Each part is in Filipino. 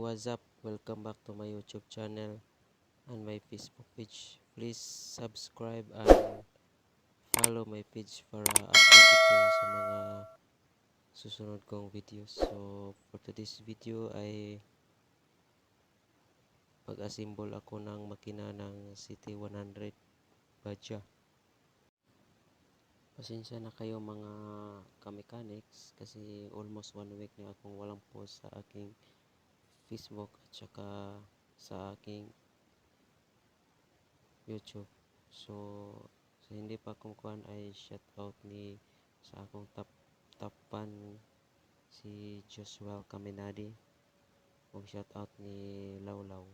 what's up? Welcome back to my YouTube channel and my Facebook page. Please subscribe and follow my page para updated kayo sa mga susunod kong videos. So, for today's video ay pag-assemble ako ng makina ng CT100 Badja. Pasensya na kayo mga ka-mechanics kasi almost 1 week na akong walang post sa aking Facebook at saka sa aking YouTube. So hindi pa kumukuhan ay shout out ni sa akong top fan si Joshua Kaminadi o shout out ni Lawlaw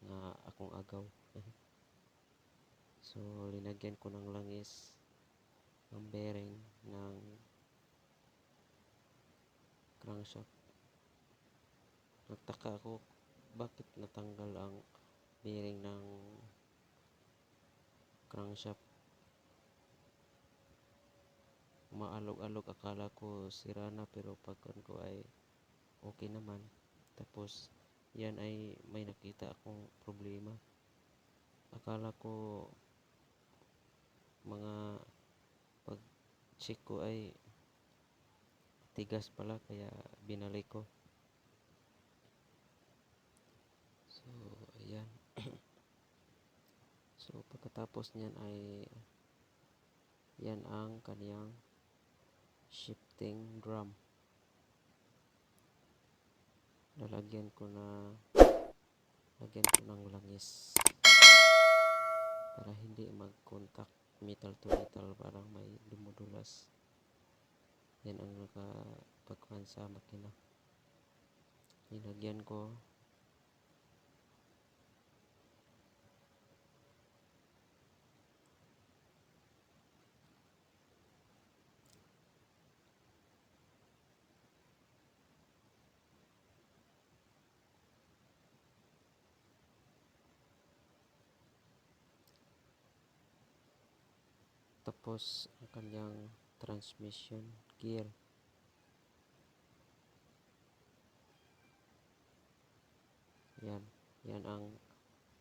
nga akong agaw. So linagyan ko ng langis ang bearing ng crankshaft. Nagtaka ako bakit natanggal ang bearing ng crankshaft. Maalog-alog, akala ko sira na pero pagkan ko ay okay naman. Tapos yan ay may nakita akong problema. Akala ko mga pag check ko ay tigas pala kaya binalik ko. So ayan. So pagkatapos niyan ay yan ang kaniyang shifting drum. Lagyan ko ng langis para hindi mag-contact metal to metal, parang may dumudulas. Yan ang nakapagkuhan sa makina. Nilagyan ko. Tapos ang kanyang transmission gear. Yan ang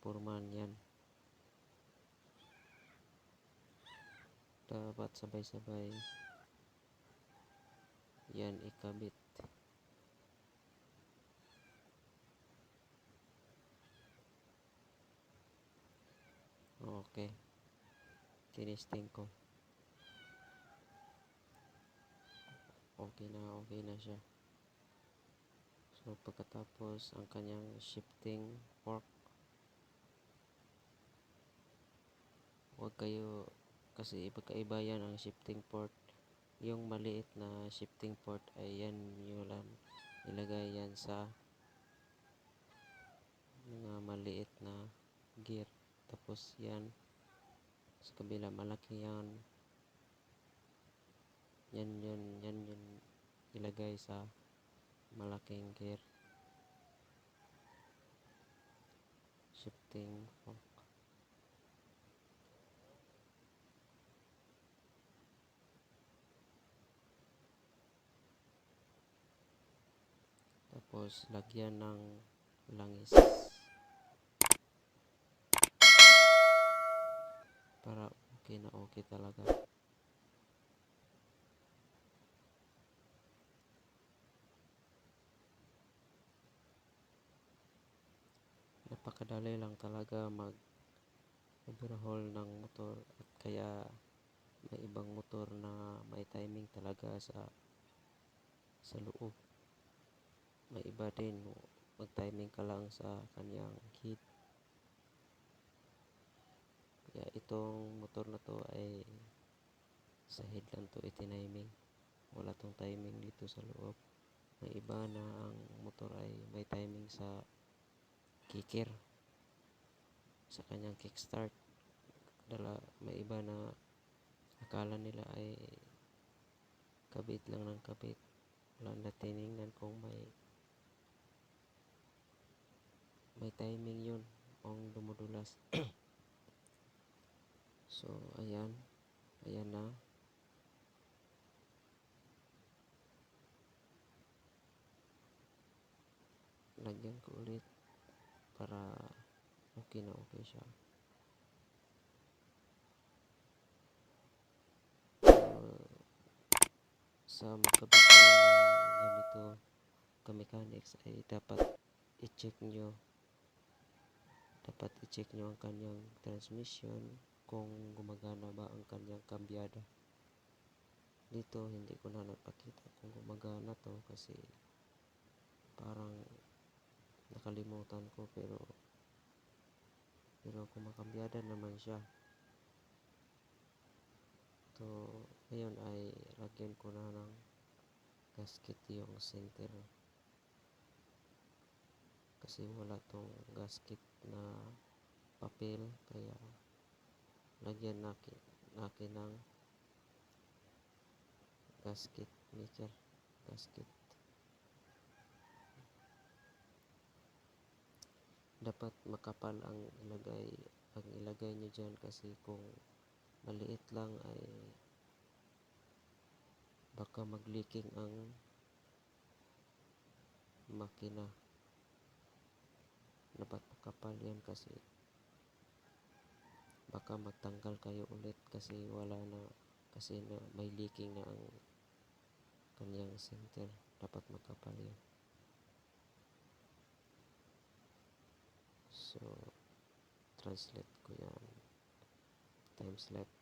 purman yan. Dapat sabay-sabay yan ikabit. Okay. Tinisting ko. Okay na siya. So pagkatapos ang kanyang shifting fork, huwag kayo kasi pagkaiba yan ang shifting port. Yung maliit na shifting port ay yan nyo lang ilagay yan sa mga maliit na gear. Tapos yan sa kabila malaki yan ilagay sa malaking gear. Shifting fork. Tapos lagyan ng langis para okay talaga. Napakadali lang talaga mag overhaul ng motor at kaya may ibang motor na may timing talaga sa loob. May iba din mag-timing ka lang sa kanyang heat. Kaya itong motor na to ay sa head lang to itiniming. Wala tong timing dito sa loob. May iba na ang motor ay may timing sa kicker, sa kanyang kickstart. May iba na akala nila ay kabit lang ng kabit. Wala na tiningnan kung may timing yun kung dumudulas. So ayan na. lagyan ko ulit para okay na okay siya. So, sa magkabit kayo ng ganito ka-mechanics ay dapat i-check nyo ang kanyang transmission kung gumagana ba ang kanyang kambyada. Dito hindi ko na napakita kung gumagana to kasi parang nakalimutan ko, pero kumakambyada naman siya. So ngayon ay lagyan ko na ng gasket yung center kasi wala tong gasket na papel, kaya lagyan natin ng gasket maker. Dapat makapal ang ilagay nyo dyan kasi kung maliit lang ay baka mag-leaking ang makina. Dapat makapal yan kasi baka magtanggal kayo ulit kasi may leaking na ang kanyang center. Dapat makapal yan. So translate ko yan, times left.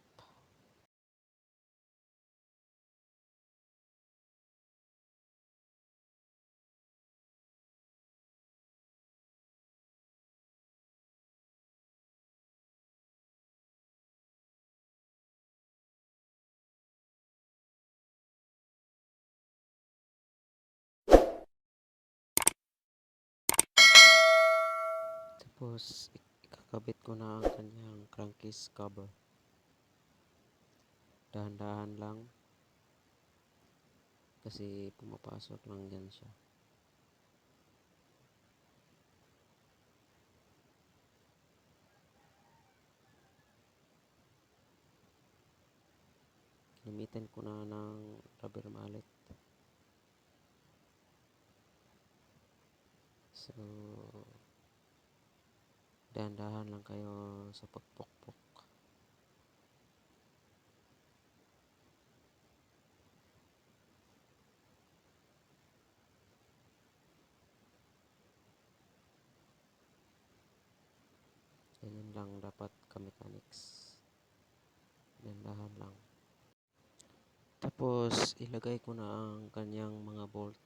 Tapos ikakabit ko na ang kanyang crankcase cover. Dahan-dahan lang kasi pumapasok lang yan siya. Gamitan ko na ng rubber mallet. So dahan-dahan lang kayo sa pagpukpok. Ganyan lang dapat ka-mechanics. Dahan-dahan lang. Tapos ilagay ko na ang kanyang mga bolt.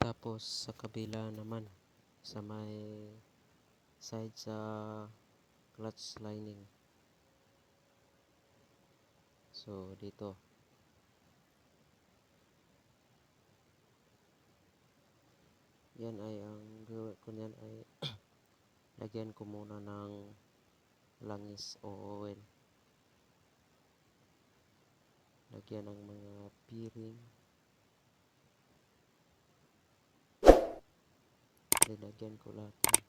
Tapos sa kabila naman, sa may side sa clutch lining. So dito yan ay ang gawin ko niyan ay lagyan ko muna ng langis o oil. Lagyan ng mga bearing. Lagyan ko lahat yan.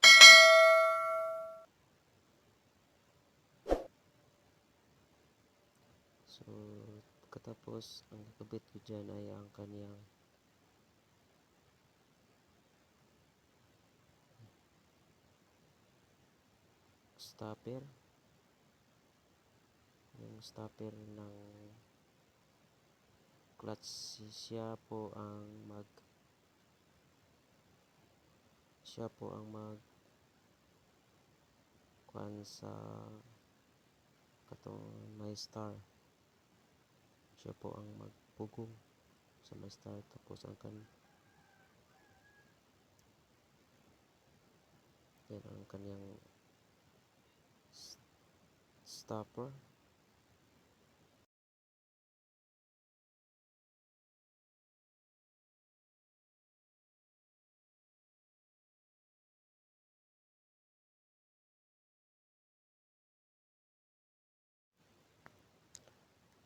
So pagkatapos ang nakabit ko dyan ay ang kanyang stopper. Yung stopper ng clutch, siya po ang mag kuan sa katong may star. Siya po ang magpugong. sa may star, tapos yan ang kanyang stopper.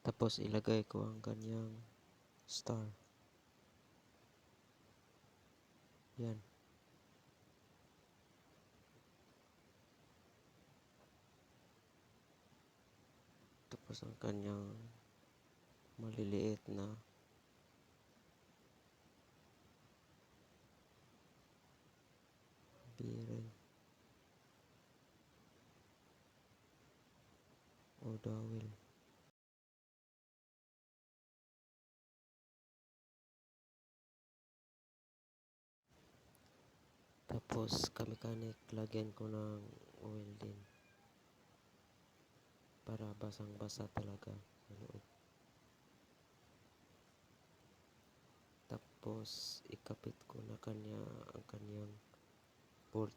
Tapos ilagay ko ang kanyang star. Yan. Tapos ang kanyang maliliit na bearing o dowel. Tapos kamekanik, lagyan ko ng oil din para basang-basa talaga sa loob. Tapos ikapit ko na ang kanyang bolt.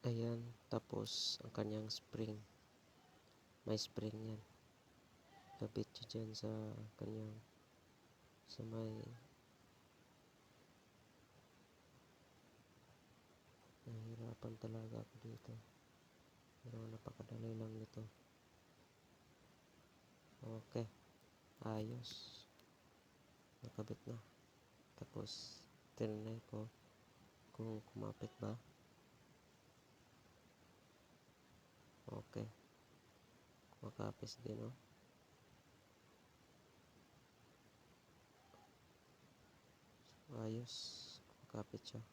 Ayan, tapos ang kanyang spring. May spring yan. Kabit nyo dyan sa kanyang sa may nahihirapan talaga ako dito. Pero napakadali lang nito. Okay, ayos. Nakabit na. Tapos tinry ko kung kumapit ba. Okay, makapis din, oh. Ayos, makapit siya.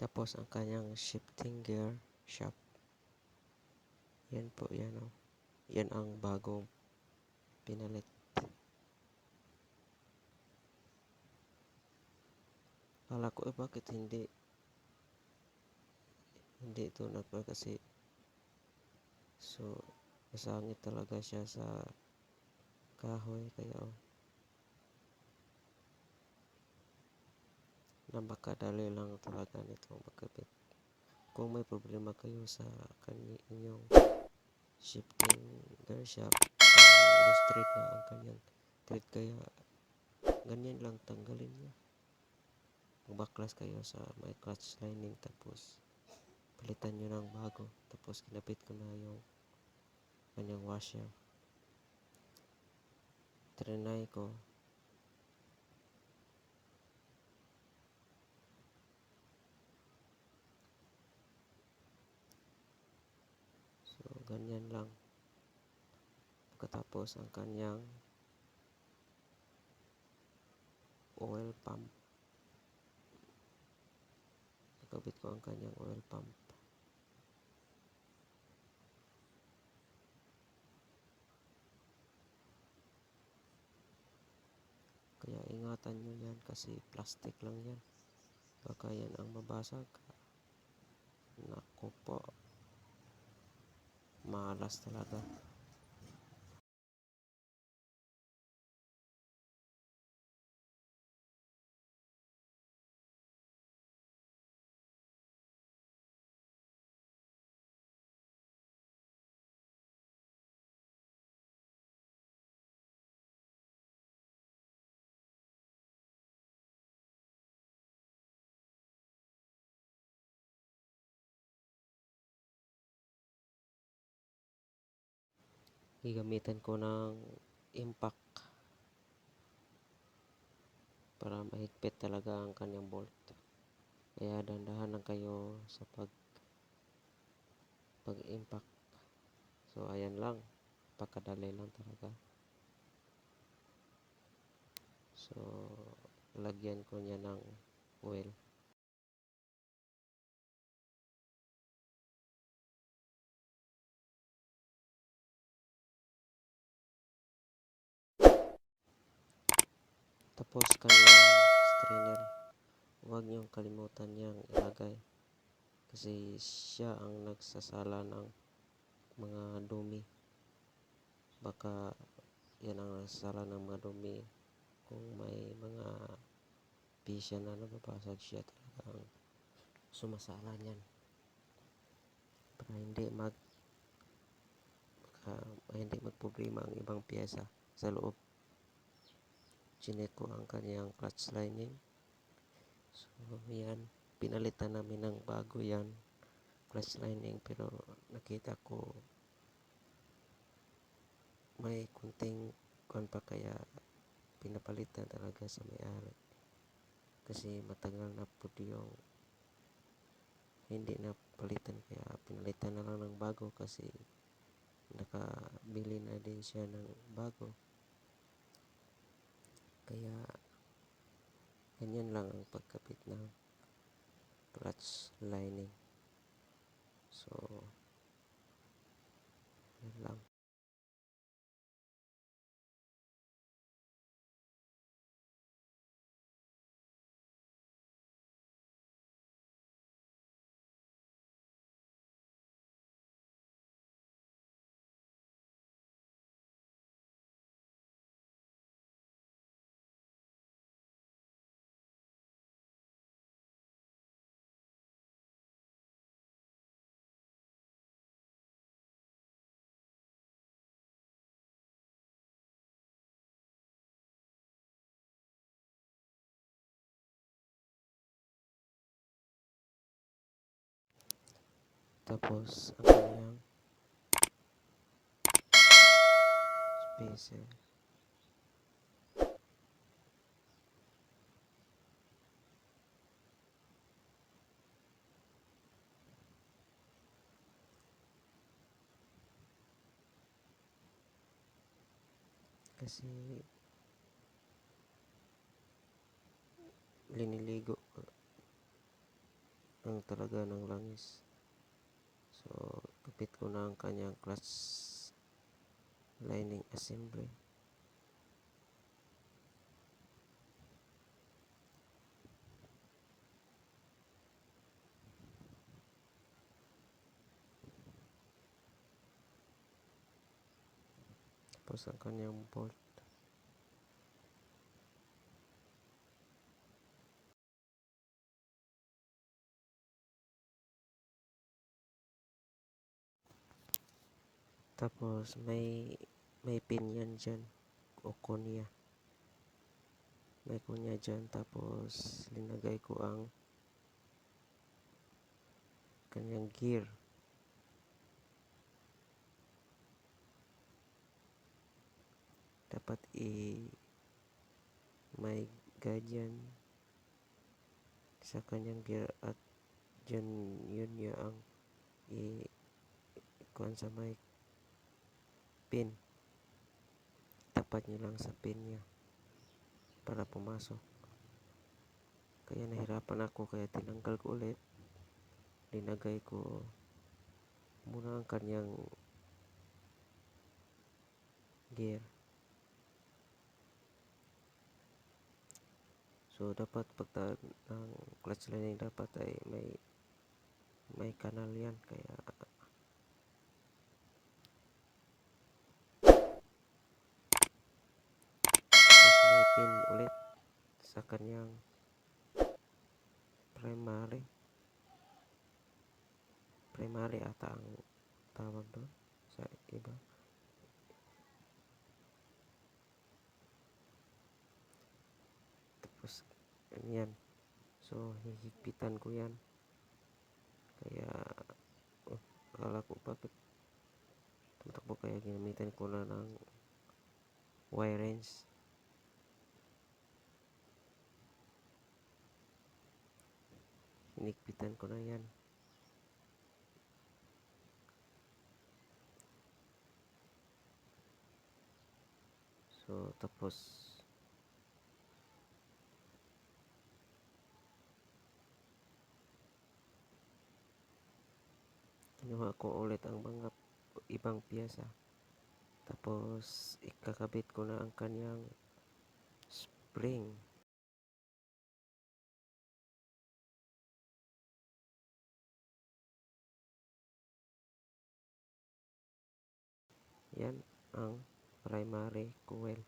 Tapos ang kanyang shifting gear shaft, yan po, yan, oh. Yan ang bagong pinalit. Kala ko bakit hindi ito nagpa, kasi so masangit talaga siya sa kahoy, kaya napakadali lang talaga nito magkabit. Kung may problema kayo sa inyong shifting gear shaft, loose thread na ang kanyang thread, kaya ganyan lang tanggalin nyo. Magbaklas kayo sa may clutch lining, tapos palitan nyo ng bago. Tapos kinabit ko na yung kanyang washer. Trinay ko. So ganyan lang. Pagkatapos ang kanyang oil pump. Nakabit ko ang kanyang oil pump. Kaya ingatan nyo yan, kasi plastic lang yan. Baka yan ang mabasag. Naku po, malas talaga. Gigamitan ko ng impact para mahigpit talaga ang kanyang bolt. Kaya dandahan lang kayo sa pag-impact. So ayan lang, pagkadali lang talaga. So lagyan ko niya ng oil. Tapos kanyang strainer, huwag niyong kalimutan niyang ilagay kasi siya ang nagsasala ng mga dumi. Baka yan ang nagsasala ng mga dumi. Kung may mga pisya na nababasag, siya talaga ang sumasala niyan para hindi magproblema ang ibang piyesa sa loob. Chinek ko ang kanyang clutch lining. So yan, pinalitan namin ng bago yan clutch lining, pero nakita ko may kunting kuwan pa, kaya pinapalitan talaga sa may-ari kasi matagal na po yung hindi na palitan, kaya pinalitan na lang ng bago kasi nakabili na din siya ng bago. Kaya ganyan lang ang pagkabit ng clutch lining. So yan lang. Tapos ang kanyang spacer, kasi liniligo ang talaga ng langis. So kapit ko na ang kanyang clutch lining assembly. Tapos ang kanyang bolt. Tapos may pin yan dyan o konya. May konya dyan. Tapos linagay ko ang kanyang gear. Dapat may guide yan sa kanyang gear, at dyan yun niya ang kuhan sa may pin. Tapat nyo lang sa pin niya para pumasok. Kaya nahirapan ako, kaya tinanggal ko ulit. Linagay ko muna ang kanyang gear. So dapat pagtag ng clutch lining, dapat ay may kanal yan, kaya tapos may pin ulit sa kanyang primary ata ang tawag doon sa iba. Tapos yan, so hihigpitan ko yan, kaya akala ko bakit tumatakbo, kaya ginamitan ko na ng wire wrench. Hinigpitan ko na yan. So tapos kinuha ko ulit ang mga ibang piyesa. Tapos ikakabit ko na ang kanyang spring. Yan ang primary coil.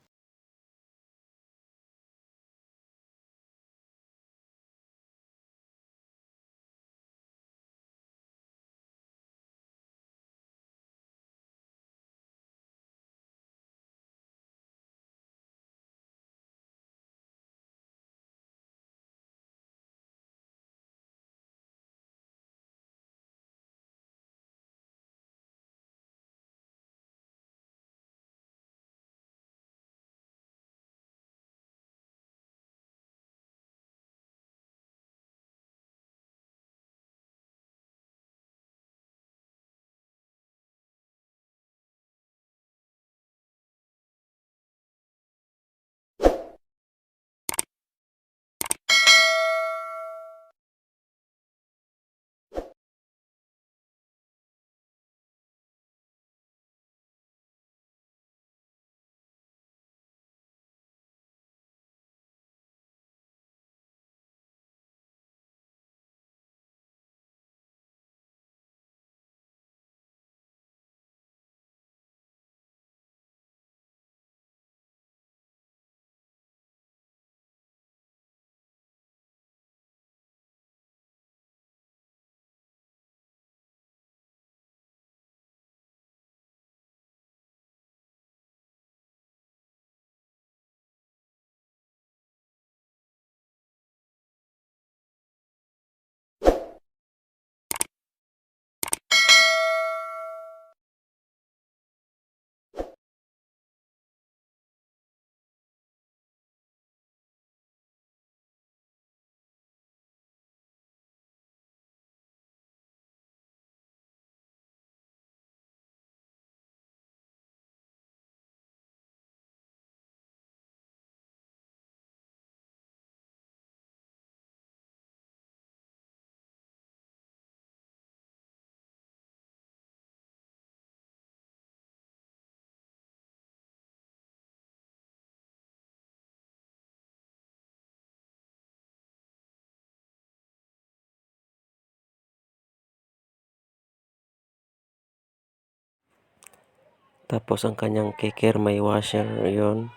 Tapos ang kanyang kicker may washer yon.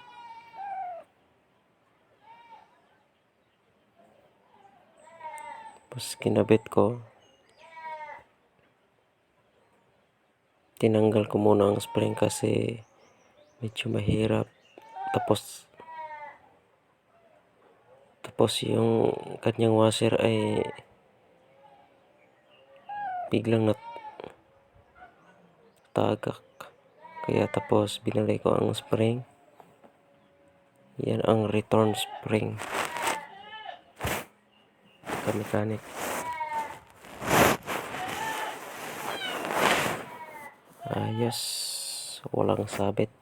Tapos kinabit ko. Tinanggal ko muna ang spring kasi medyo mahirap. Tapos yung kanyang washer ay biglang natagak. Kaya tapos binalik ko ang spring. Yan ang return spring. Mechanic. Ayos. Walang sabit.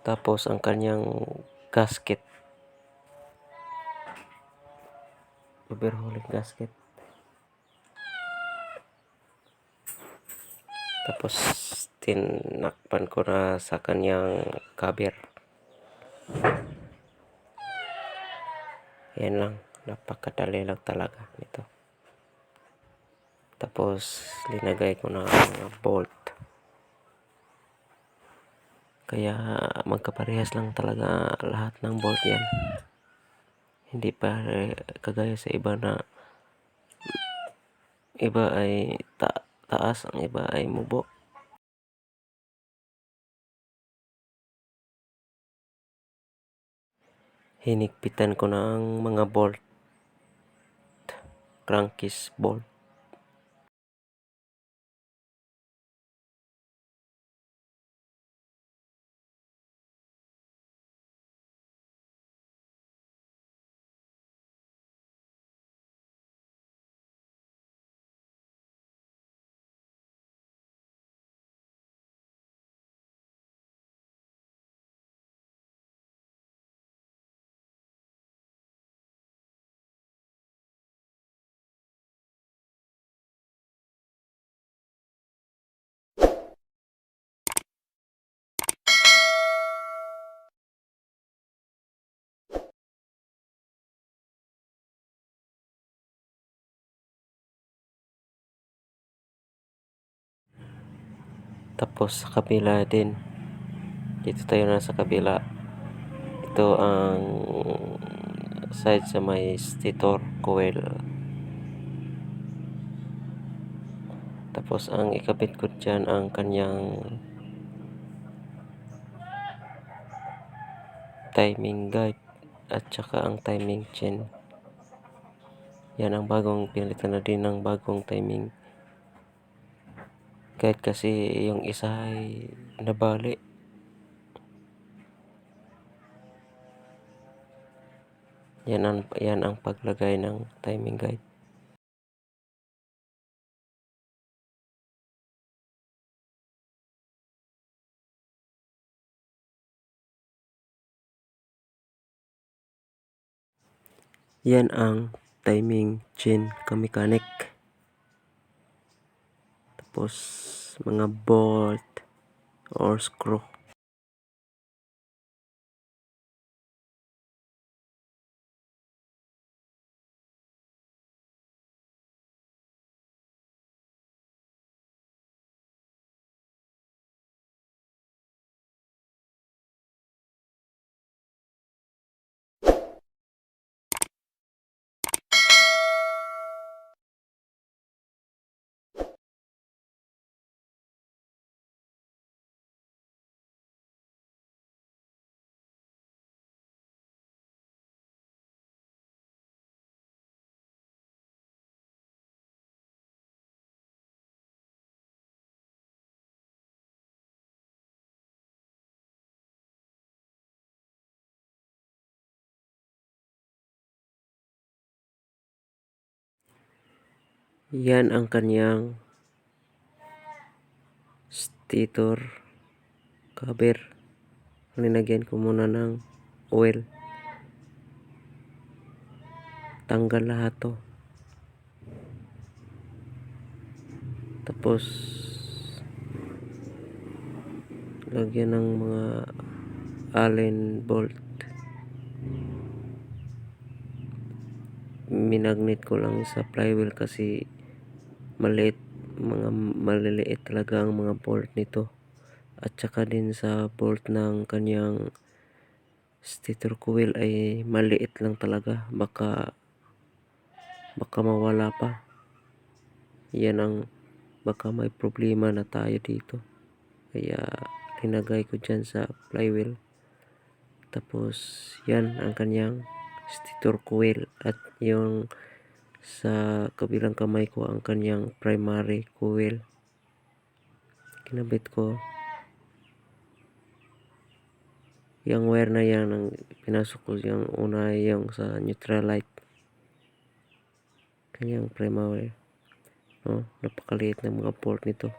Tapos ang kanyang gasket. Overhauling gasket. Tapos tinakpan ko na sa kanyang cover. Yan lang. Napakadali lang talaga nito. Tapos linagay ko na ang bolt. Kaya magkaparehas lang talaga lahat ng bolt yan. Hindi pa kagaya sa iba na iba ay taas, ang iba ay mubo. Hinigpitan ko na ang mga bolt, crankcase bolt. Tapos sa kabila din, dito tayo na sa kabila. Ito ang side sa may stator coil. Tapos ang ikabit ko dyan ang kanyang timing guide at saka ang timing chain. Yan ang bagong pinalitan na din ng bagong timing guide kasi yung isa ay nabali. Yan ang paglagay ng timing guide. Yan ang timing chain ka-mechanic. Tapos mga bolt or screw. Yan ang kanyang stator cover. Linagyan ko muna ng oil. Tanggal lahat to. Tapos lagyan ng mga allen bolt. Minagnet ko lang sa flywheel kasi maliliit talaga ang mga bolt nito. At saka din sa bolt ng kanyang stator coil ay maliit lang talaga. Baka mawala pa. Yan ang baka may problema na tayo dito. Kaya linagay ko dyan sa flywheel. Tapos yan ang kanyang stator coil at yung sa kabilang kamay ko ang kanyang primary coil. Kinabit ko yung wire na yan ang pinasok ko yung una yung sa neutral light. Kanyang primary. Napakaliit ng mga port nito.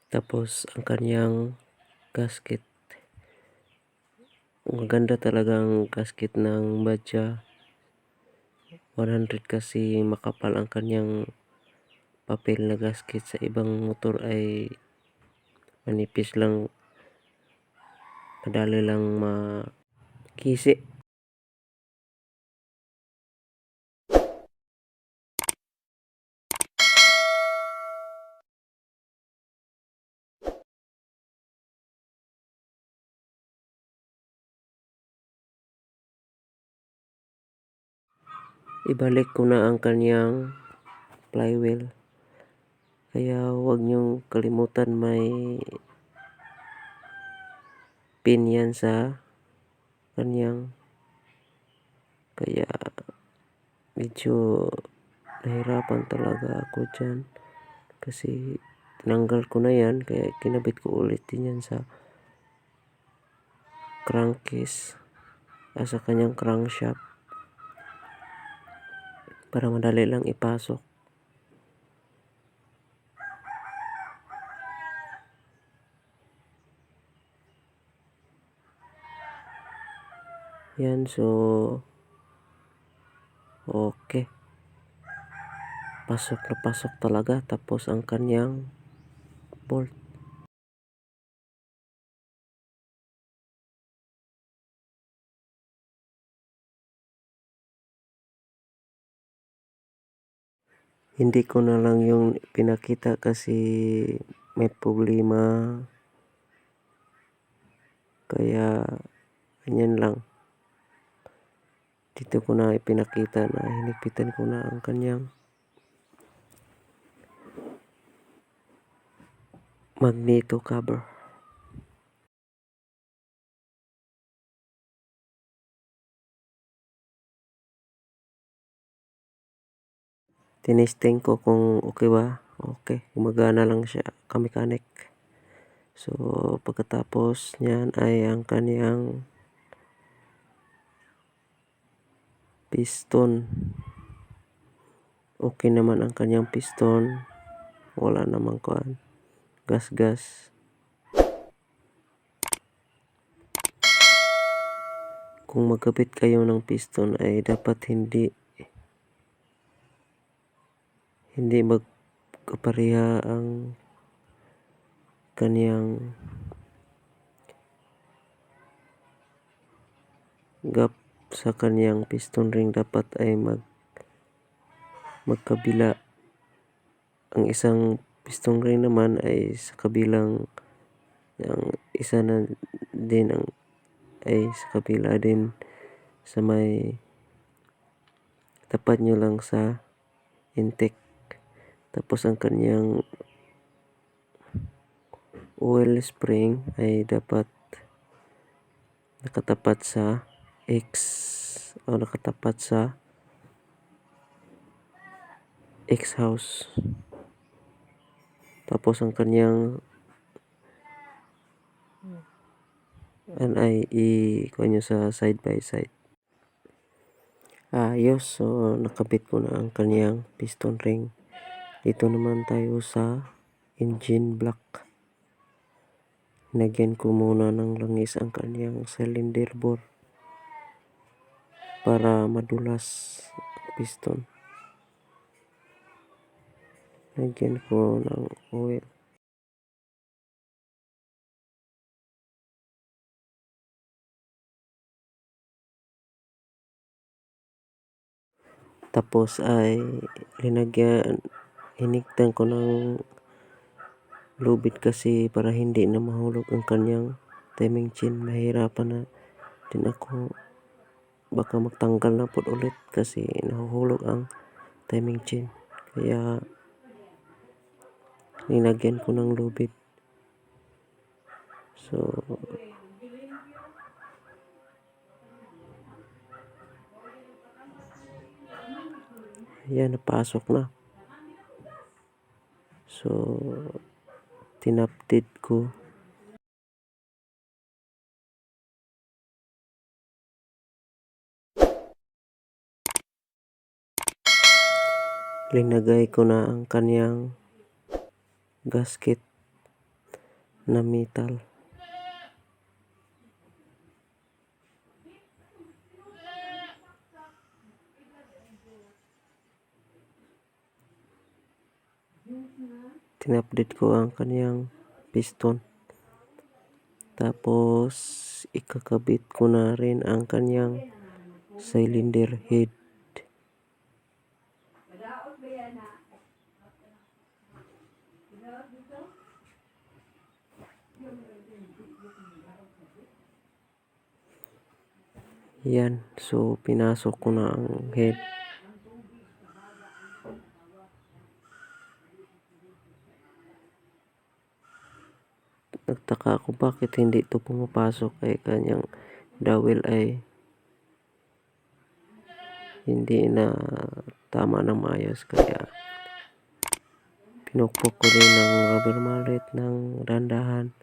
Tapos ang kanyang gasket, maganda talaga ang gasket ng Badja 100 kasi makapal ang kanyang papel na gasket. Sa ibang motor ay manipis lang, madali lang makisi. Ibalik ko na ang kanyang flywheel, kaya huwag niyong kalimutan may pin yan sa kanyang, kaya medyo nahirapan talaga ako dyan kasi tinanggal ko na yan, kaya kinabit ko ulit din yan sa crankcase sa kanyang crankshaft para madali lang ipasok. Yan, so okay, pasok na pasok talaga. Tapos ang kanyang bolt, hindi ko na lang yung pinakita kasi may problema, kaya ganyan lang. Dito ko na ipinakita na hinigpitan ko na ang kanyang magneto cover. Tinesting ko kung okay ba. Okay, gumagana lang siya, ka-mechanic. So pagkatapos niyan ay ang kanyang piston, okay naman ang kanyang piston, wala namang gas. Kung magkabit kayo ng piston ay dapat hindi magkapareha ang kanyang gap sa kanyang piston ring, dapat ay magkabila. Ang isang piston ring naman ay sa kabilang, ang isa na din ay sa kabila din, sa may tapat nyo lang sa intake. Tapos ang kanyang oil spring ay dapat nakatapat sa X o nakatapat sa X house. Tapos ang kanyang i-kuha nyo sa side by side. Ayos, so nakabit ko na ang kanyang piston ring. Dito naman tayo sa engine block. Nagyan ko muna ng langis ang kanyang cylinder bore para madulas ang piston. Nagyan ko ng oil. Tapos ay hinigtan ko ng lubid kasi para hindi na mahulog ang kanyang timing chain. Mahirapan na din ako, baka magtanggal na po ulit kasi nahuhulog ang timing chain, kaya linagyan ko ng lubid. So yan, napasok na. So tinapdid ko. Linagay ko na ang kanyang gasket na metal. Tinupdate ko ang kanyang piston. Tapos ikakabit ko na rin ang kanyang cylinder head. Yan, so pinasok ko na ang head. Nagtaka ako bakit hindi ito pumapasok, ay kanyang dowel ay hindi na tama ng maayos, kaya pinukpok ko din ng rubber mallet ng dahan-dahan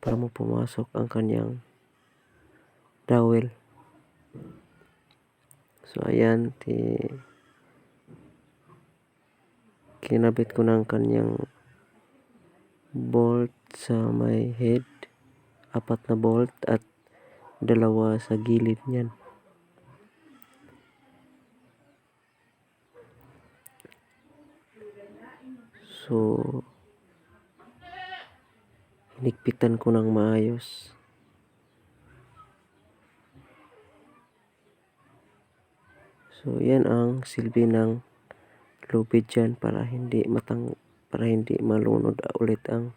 para mo pumasok ang kanyang dowel. So ayan, kinabit ko ng kanyang bolt sa may head, 4 na bolt at 2 sa gilid niyan. So hinigpitan ko ng maayos. So yan ang silbi ng lubid dyan, para hindi malunod ulit ang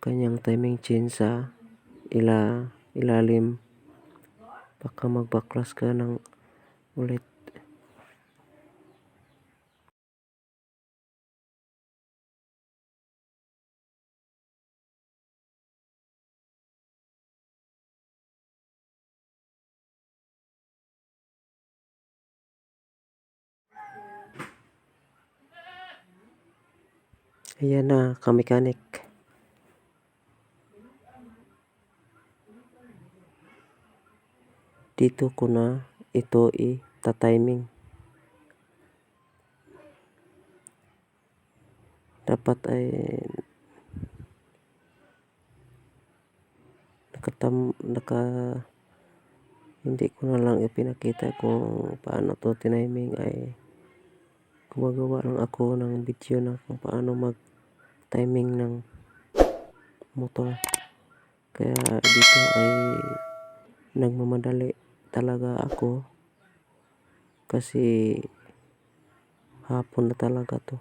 kanyang timing chain sa ilalim. Baka magbaklas ka ng ulit. Ayan na, kamekanik. Dito ko na ito ita-timing. Dapat ay hindi ko na lang ipinakita kung paano to tiniming, ay gumagawa lang ako ng video na kung paano mag timing ng motor. Kaya dito ay nagmamadali talaga ako kasi hapon na talaga to.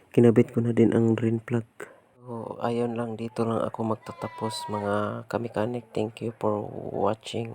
Kinabit ko na din ang drain plug. So ayun lang, dito lang ako magtatapos mga kamekanik. Thank you for watching.